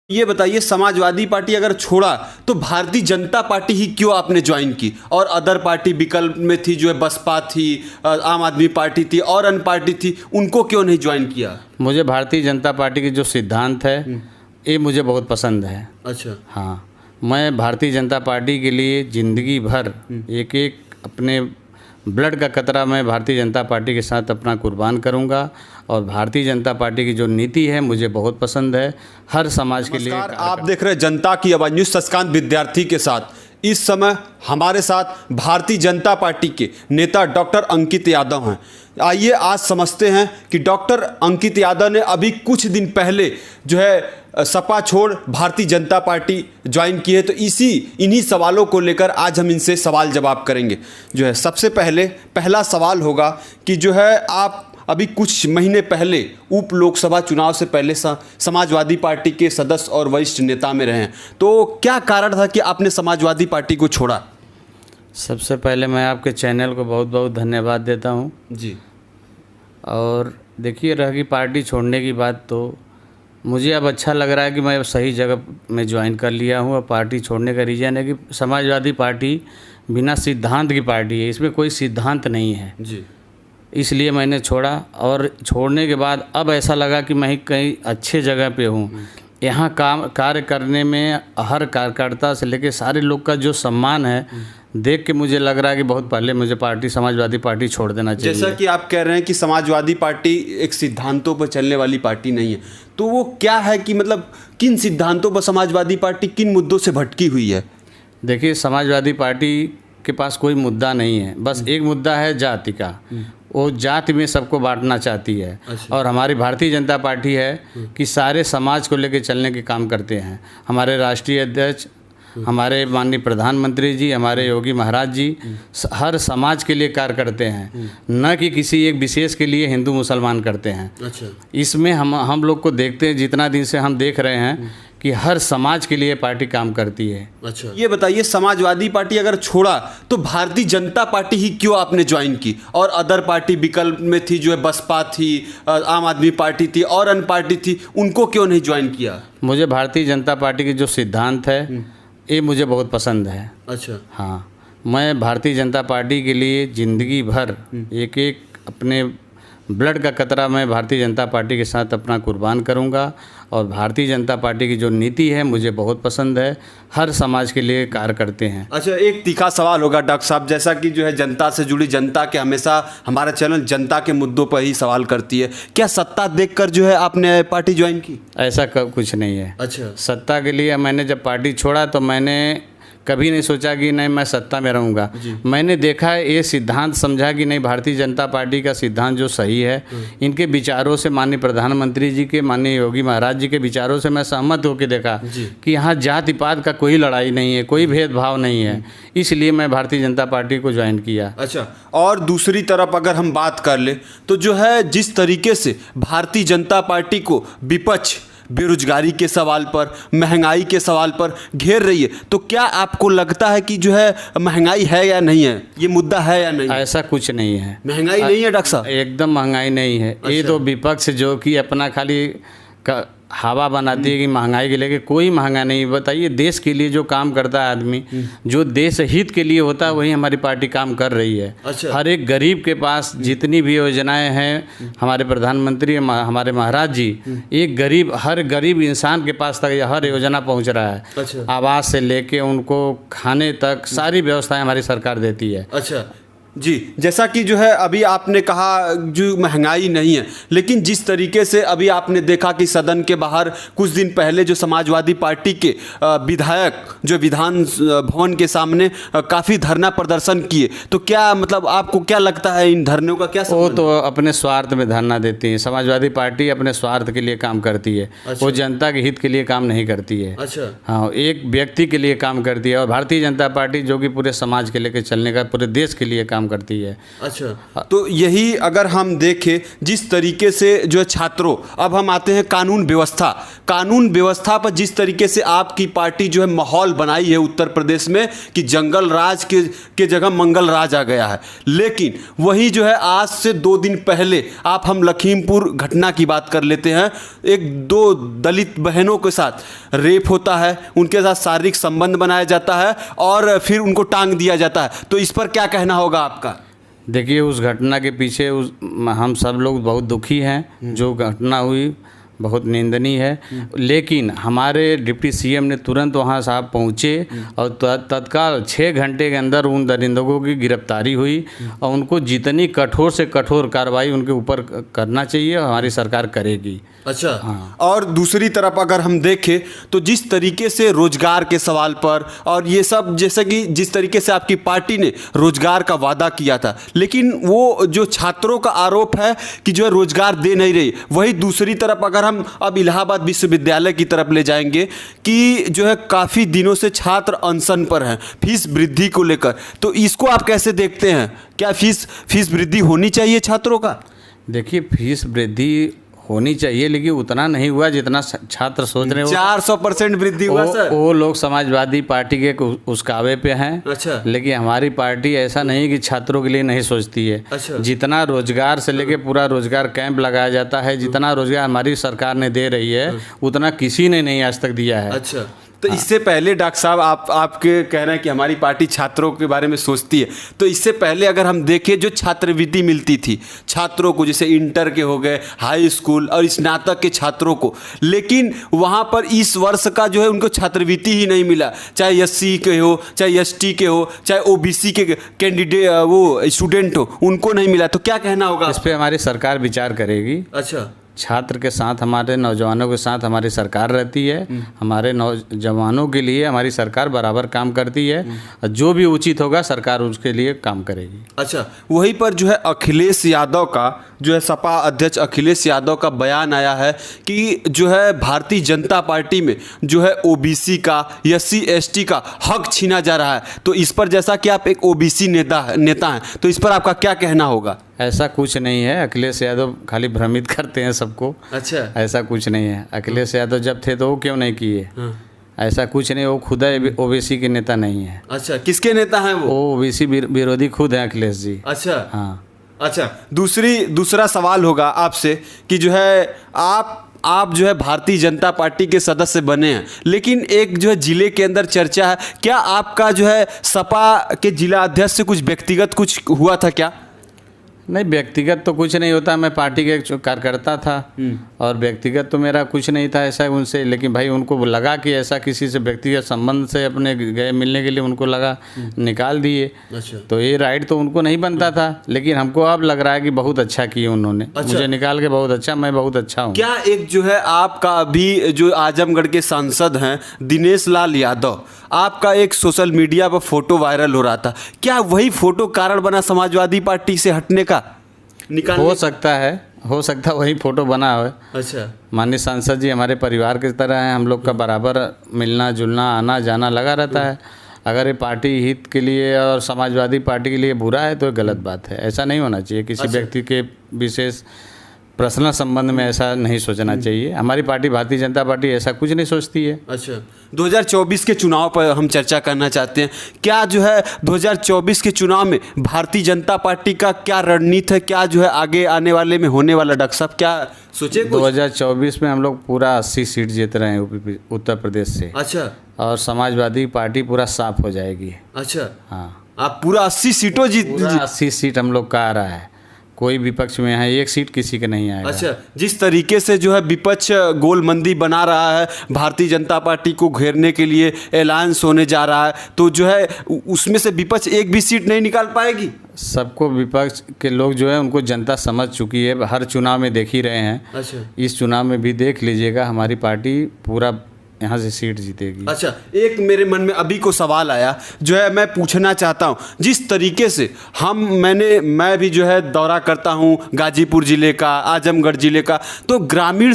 ये बताइए, समाजवादी पार्टी अगर छोड़ा तो भारतीय जनता पार्टी ही क्यों आपने ज्वाइन की? और अदर पार्टी विकल्प में थी, जो है बसपा थी, आम आदमी पार्टी थी और अन्य पार्टी थी, उनको क्यों नहीं ज्वाइन किया? मुझे भारतीय जनता पार्टी के जो सिद्धांत है ये मुझे बहुत पसंद है। अच्छा। हाँ, मैं भारतीय जनता पार्टी के लिए ज़िंदगी भर एक एक अपने ब्लड का कतरा मैं भारतीय जनता पार्टी के साथ अपना कुर्बान करूंगा। और भारतीय जनता पार्टी की जो नीति है मुझे बहुत पसंद है, हर समाज के लिए। आप देख रहे हैं जनता की आवाज़ न्यूज़ शशिकांत विद्यार्थी के साथ। इस समय हमारे साथ भारतीय जनता पार्टी के नेता डॉक्टर अंकित यादव हैं। आइए आज समझते हैं कि डॉक्टर अंकित यादव ने अभी कुछ दिन पहले जो है सपा छोड़ भारतीय जनता पार्टी ज्वाइन की है, तो इन्हीं सवालों को लेकर आज हम इनसे सवाल जवाब करेंगे। जो है सबसे पहला सवाल होगा कि जो है आप अभी कुछ महीने पहले उप लोकसभा चुनाव से पहले समाजवादी पार्टी के सदस्य और वरिष्ठ नेता में रहे हैं, तो क्या कारण था कि आपने समाजवादी पार्टी को छोड़ा? सबसे पहले मैं आपके चैनल को बहुत बहुत धन्यवाद देता हूं जी। और देखिए, रही पार्टी छोड़ने की बात, तो मुझे अब अच्छा लग रहा है कि मैं अब सही जगह में ज्वाइन कर लिया हूं। और पार्टी छोड़ने का रीज़न है कि समाजवादी पार्टी बिना सिद्धांत की पार्टी है, इसमें कोई सिद्धांत नहीं है जी। इसलिए मैंने छोड़ा। और छोड़ने के बाद अब ऐसा लगा कि मैं कहीं अच्छे जगह पे हूँ। यहाँ कार्य करने में हर कार्यकर्ता से लेके सारे लोग का जो सम्मान है देख के मुझे लग रहा है कि बहुत पहले मुझे समाजवादी पार्टी छोड़ देना चाहिए। जैसा कि आप कह रहे हैं कि समाजवादी पार्टी एक सिद्धांतों पर चलने वाली पार्टी नहीं है, तो वो क्या है कि मतलब किन सिद्धांतों पर समाजवादी पार्टी किन मुद्दों से भटकी हुई है? देखिए, समाजवादी पार्टी के पास कोई मुद्दा नहीं है, बस एक मुद्दा है जाति का। वो जाति में सबको बांटना चाहती है। अच्छा। और हमारी भारतीय जनता पार्टी है कि सारे समाज को लेकर चलने के काम करते हैं। हमारे राष्ट्रीय अध्यक्ष, हमारे माननीय प्रधानमंत्री जी, हमारे योगी महाराज जी हर समाज के लिए कार्य करते हैं, न कि किसी एक विशेष के लिए हिंदू मुसलमान करते हैं। अच्छा। इसमें हम लोग को देखते हैं, जितना दिन से हम देख रहे हैं कि हर समाज के लिए पार्टी काम करती है। अच्छा। ये बताइए, समाजवादी पार्टी अगर छोड़ा तो भारतीय जनता पार्टी ही क्यों आपने ज्वाइन की? और अदर पार्टी विकल्प में थी, जो है बसपा थी, आम आदमी पार्टी थी और अन्य पार्टी थी, उनको क्यों नहीं ज्वाइन किया? मुझे भारतीय जनता पार्टी के जो सिद्धांत है ये मुझे बहुत पसंद है। अच्छा। हाँ, मैं भारतीय जनता पार्टी के लिए ज़िंदगी भर एक एक अपने ब्लड का कतरा मैं भारतीय जनता पार्टी के साथ अपना कुर्बान करूंगा। और भारतीय जनता पार्टी की जो नीति है मुझे बहुत पसंद है, हर समाज के लिए कार्य करते हैं। अच्छा, एक तीखा सवाल होगा डॉक्टर साहब, जैसा कि जो है जनता से जुड़ी, जनता के हमेशा हमारा चैनल जनता के मुद्दों पर ही सवाल करती है, क्या सत्ता देखकर जो है आपने पार्टी ज्वाइन की? ऐसा कुछ नहीं है। अच्छा। सत्ता के लिए मैंने जब पार्टी छोड़ा तो मैंने कभी नहीं सोचा कि नहीं मैं सत्ता में रहूँगा। मैंने देखा है, ये सिद्धांत समझा कि नहीं, भारतीय जनता पार्टी का सिद्धांत जो सही है, इनके विचारों से, माननीय प्रधानमंत्री जी के, माननीय योगी महाराज जी के विचारों से मैं सहमत होकर देखा कि यहाँ जाति पात का कोई लड़ाई नहीं है, कोई भेदभाव नहीं है, इसलिए मैं भारतीय जनता पार्टी को ज्वाइन किया। अच्छा, और दूसरी तरफ अगर हम बात कर ले तो जो है जिस तरीके से भारतीय जनता पार्टी को विपक्ष बेरोजगारी के सवाल पर, महंगाई के सवाल पर घेर रही है, तो क्या आपको लगता है कि जो है महंगाई है या नहीं है, ये मुद्दा है या नहीं? ऐसा कुछ नहीं है। महंगाई नहीं है डॉक्टर साहब? एकदम महंगाई नहीं है। ये तो विपक्ष जो कि अपना खाली हवा बनाती है कि महंगाई के लेके, कोई महंगा नहीं। बताइए, देश के लिए जो काम करता है आदमी, जो देश हित के लिए होता है, वही हमारी पार्टी काम कर रही है। अच्छा। हर एक गरीब के पास जितनी भी योजनाएं हैं, हमारे प्रधानमंत्री, हमारे महाराज जी, हर गरीब इंसान के पास तक हर योजना पहुंच रहा है। अच्छा। आवास से लेके उनको खाने तक सारी व्यवस्थाएं हमारी सरकार देती है। अच्छा जी, जैसा कि जो है अभी आपने कहा जो महंगाई नहीं है, लेकिन जिस तरीके से अभी आपने देखा कि सदन के बाहर कुछ दिन पहले जो समाजवादी पार्टी के विधायक जो विधान भवन के सामने काफ़ी धरना प्रदर्शन किए, तो क्या मतलब आपको क्या लगता है इन धरनों का क्या संबंध? वो तो अपने स्वार्थ में धरना देती है। समाजवादी पार्टी अपने स्वार्थ के लिए काम करती है। अच्छा। वो जनता के हित के लिए काम नहीं करती है। अच्छा। हाँ, एक व्यक्ति के लिए काम करती है। और भारतीय जनता पार्टी जो कि पूरे समाज के लेकर चलने का, पूरे देश के लिए काम काम करती है। अच्छा, तो यही अगर हम देखें जिस तरीके से जो है छात्रों, अब हम आते हैं कानून व्यवस्था पर जिस तरीके से आपकी पार्टी जो है माहौल बनाई है उत्तर प्रदेश में कि जंगल राज के जगह मंगल राज आ गया है। लेकिन वही जो है आज से 2 दिन पहले हम लखीमपुर घटना की बात कर लेते हैं। 1-2 दलित बहनों के साथ रेप होता है, उनके साथ शारीरिक संबंध बनाया जाता है और फिर उनको टांग दिया जाता है। तो इस पर क्या कहना होगा आपका? देखिए, उस घटना के पीछे हम सब लोग बहुत दुखी हैं। जो घटना हुई बहुत निंदनीय है, लेकिन हमारे डिप्टी सीएम ने तुरंत वहां साहब पहुंचे और तत्काल 6 घंटे के अंदर उन दरिंदों की गिरफ्तारी हुई और उनको जितनी कठोर से कठोर कार्रवाई उनके ऊपर करना चाहिए, हमारी सरकार करेगी। अच्छा, हाँ। और दूसरी तरफ अगर हम देखें तो जिस तरीके से रोजगार के सवाल पर और ये सब, जैसे कि जिस तरीके से आपकी पार्टी ने रोजगार का वादा किया था, लेकिन वो जो छात्रों का आरोप है कि जो है रोजगार दे नहीं रही, वही दूसरी तरफ अगर हम अब इलाहाबाद विश्वविद्यालय की तरफ ले जाएंगे कि जो है काफ़ी दिनों से छात्र अनशन पर हैं फीस वृद्धि को लेकर। तो इसको आप कैसे देखते हैं? क्या फीस वृद्धि होनी चाहिए छात्रों का? देखिए, फीस वृद्धि होनी चाहिए, लेकिन उतना नहीं हुआ जितना छात्र सोच रहे हो। 400% वृद्धि हुआ सर। वो लोग समाजवादी पार्टी के उसकावे पे हैं। अच्छा। लेकिन हमारी पार्टी ऐसा नहीं कि छात्रों के लिए नहीं सोचती है। अच्छा। जितना रोजगार से लेके पूरा रोजगार कैंप लगाया जाता है, जितना रोजगार हमारी सरकार ने दे रही है उतना किसी ने नहीं आज तक दिया है। अच्छा, तो इससे पहले डॉक्टर साहब आपके कह रहे हैं कि हमारी पार्टी छात्रों के बारे में सोचती है, तो इससे पहले अगर हम देखें जो छात्रवृत्ति मिलती थी छात्रों को, जैसे इंटर के हो गए, हाई स्कूल और स्नातक के छात्रों को, लेकिन वहाँ पर इस वर्ष का जो है उनको छात्रवृत्ति ही नहीं मिला। चाहे एससी के हो, चाहे एसटी के हो, चाहे ओबीसी के कैंडिडेट वो स्टूडेंट हो, उनको नहीं मिला। तो क्या कहना होगा इस पर? हमारी सरकार विचार करेगी। अच्छा, छात्र के साथ, हमारे नौजवानों के साथ हमारी सरकार रहती है। हमारे नौजवानों के लिए हमारी सरकार बराबर काम करती है और जो भी उचित होगा सरकार उसके लिए काम करेगी। अच्छा, वहीं पर जो है अखिलेश यादव का जो है सपा अध्यक्ष अखिलेश यादव का बयान आया है कि जो है भारतीय जनता पार्टी में जो है ओबीसी का, एससी एसटी का हक छीना जा रहा है। तो इस पर, जैसा कि आप एक ओबीसी नेता हैं, तो इस पर आपका क्या कहना होगा? ऐसा कुछ नहीं है। अखिलेश यादव खाली भ्रमित करते हैं सबको। अच्छा, ऐसा कुछ नहीं है। अखिलेश यादव जब थे तो वो क्यों नहीं किए? ऐसा कुछ नहीं। वो खुद ओबीसी के नेता नहीं है। अच्छा, किसके नेता हैं वो? ओबीसी विरोधी खुद हैं अखिलेश जी। अच्छा, हाँ। अच्छा, दूसरा सवाल होगा आपसे कि जो है आप जो है भारतीय जनता पार्टी के सदस्य बने हैं, लेकिन एक जो है जिले के अंदर चर्चा है, क्या आपका जो है सपा के जिला अध्यक्ष से कुछ व्यक्तिगत कुछ हुआ था क्या? नहीं, व्यक्तिगत तो कुछ नहीं होता। मैं पार्टी का एक कार्यकर्ता था और व्यक्तिगत तो मेरा कुछ नहीं था ऐसा उनसे। लेकिन भाई उनको लगा कि ऐसा किसी से व्यक्तिगत संबंध से अपने गए मिलने के लिए, उनको लगा निकाल दिए। अच्छा। तो ये राइट तो उनको नहीं बनता था, लेकिन हमको अब लग रहा है कि बहुत अच्छा किए उन्होंने। अच्छा। मुझे निकाल के बहुत अच्छा, मैं बहुत अच्छा हूँ। क्या एक जो है आपका अभी जो आजमगढ़ के सांसद हैं दिनेश लाल यादव, आपका एक सोशल मीडिया पर फोटो वायरल हो रहा था, क्या वही फोटो कारण बना समाजवादी पार्टी से हटने का? हो सकता है वही फोटो बना हो। अच्छा। माननीय सांसद जी हमारे परिवार की तरह हैं। हम लोग का बराबर मिलना जुलना, आना जाना लगा रहता है। अगर ये पार्टी हित के लिए और समाजवादी पार्टी के लिए बुरा है तो गलत बात है। ऐसा नहीं होना चाहिए। किसी व्यक्ति के विशेष पर्सनल संबंध में ऐसा नहीं सोचना चाहिए। हमारी पार्टी भारतीय जनता पार्टी ऐसा कुछ नहीं सोचती है। अच्छा, 2024 के चुनाव पर हम चर्चा करना चाहते हैं। क्या जो है 2024 के चुनाव में भारतीय जनता पार्टी का क्या रणनीति है? क्या जो है आगे आने वाले में होने वाला? डॉक्टर साहब क्या सोचे? 2024 में हम लोग पूरा 80 सीट जीत रहे हैं उत्तर प्रदेश से। अच्छा। और समाजवादी पार्टी पूरा साफ हो जाएगी। अच्छा, हाँ, आप पूरा 80 सीटों जीत? 80 सीट हम लोग का आ रहा है। कोई विपक्ष में है, एक सीट किसी के नहीं आएगा। अच्छा, जिस तरीके से जो है विपक्ष गोलमंदी बना रहा है, भारतीय जनता पार्टी को घेरने के लिए अलायंस होने जा रहा है, तो जो है उसमें से विपक्ष एक भी सीट नहीं निकाल पाएगी? सबको विपक्ष के लोग जो है उनको जनता समझ चुकी है। हर चुनाव में देख ही रहे हैं। अच्छा। इस चुनाव में भी देख लीजिएगा, हमारी पार्टी पूरा यहाँ से सीट जीतेगी। अच्छा, एक मेरे मन में अभी को सवाल आया जो है मैं पूछना चाहता हूँ। जिस तरीके से मैं भी जो है दौरा करता हूँ गाजीपुर ज़िले का, आजमगढ़ ज़िले का, तो ग्रामीण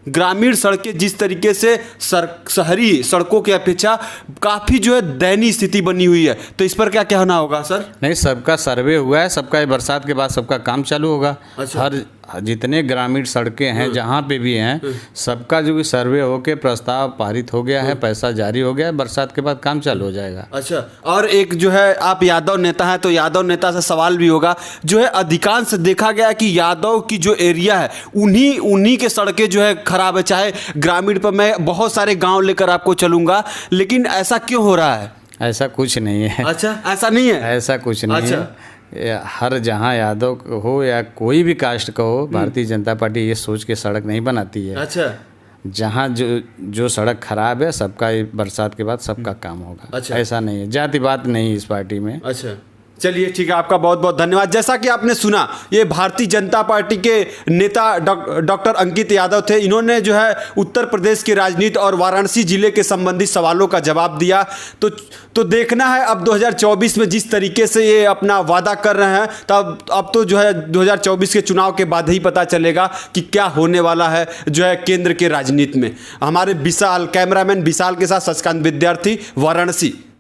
ग्रामीण सड़कें जिस तरीके से शहरी सड़कों की अपेक्षा काफ़ी जो है दयनीय स्थिति बनी हुई है, तो इस पर क्या कहना होगा सर? नहीं, सबका सर्वे हुआ है, सबका ये बरसात के बाद सबका काम चालू होगा। अच्छा। हर जितने ग्रामीण सड़कें हैं जहाँ पे भी हैं सबका जो सर्वे होके प्रस्ताव पारित हो गया है, पैसा जारी हो गया है, बरसात के बाद काम चालू हो जाएगा। अच्छा, और एक जो है आप यादव नेता हैं तो यादव नेता से सवाल भी होगा, जो है अधिकांश देखा गया है कि यादव की जो एरिया है उन्हीं के सड़कें जो है खराब है, चाहे ग्रामीण पर मैं बहुत सारे गाँव लेकर आपको चलूँगा, लेकिन ऐसा क्यों हो रहा है? ऐसा कुछ नहीं है। अच्छा, ऐसा नहीं है? ऐसा कुछ नहीं अच्छा। है। हर जहाँ यादव हो या कोई भी कास्ट का हो, भारतीय जनता पार्टी ये सोच के सड़क नहीं बनाती है। अच्छा। जहाँ जो सड़क खराब है सबका ये बरसात के बाद सबका काम होगा। अच्छा। ऐसा नहीं है, जातिवाद नहीं है इस पार्टी में। अच्छा, चलिए ठीक है, आपका बहुत बहुत धन्यवाद। जैसा कि आपने सुना, ये भारतीय जनता पार्टी के नेता डॉक्टर अंकित यादव थे। इन्होंने जो है उत्तर प्रदेश की राजनीति और वाराणसी जिले के संबंधित सवालों का जवाब दिया। तो देखना है अब 2024 में जिस तरीके से ये अपना वादा कर रहे हैं, तब अब तो जो है 2024 के चुनाव के बाद ही पता चलेगा कि क्या होने वाला है जो है केंद्र के राजनीति में। हमारे कैमरामैन विशाल के साथ शशिकांत विद्यार्थी, वाराणसी।